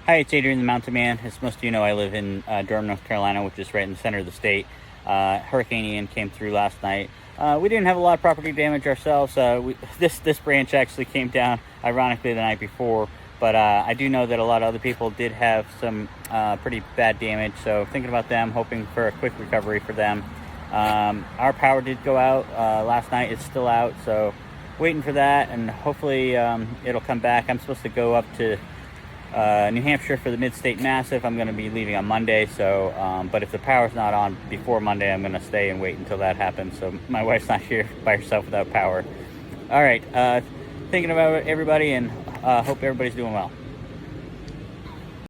Hi, it's Adrian the Mountain Man. As most of you know, I live in Durham, North Carolina, which is right in the center of the state. Hurricane Ian came through last night. We didn't have a lot of property damage ourselves. This branch actually came down, ironically, the night before. But I do know that a lot of other people did have some pretty bad damage. So thinking about them, hoping for a quick recovery for them. Our power did go out last night. It's still out, so waiting for that, and hopefully it'll come back. I'm supposed to go up to New Hampshire for the Mid-State Massive. I'm going to be leaving on Monday, so but if the power's not on before Monday, I'm going to stay and wait until that happens, so my wife's not here by herself without power. All right, thinking about everybody, and hope everybody's doing well.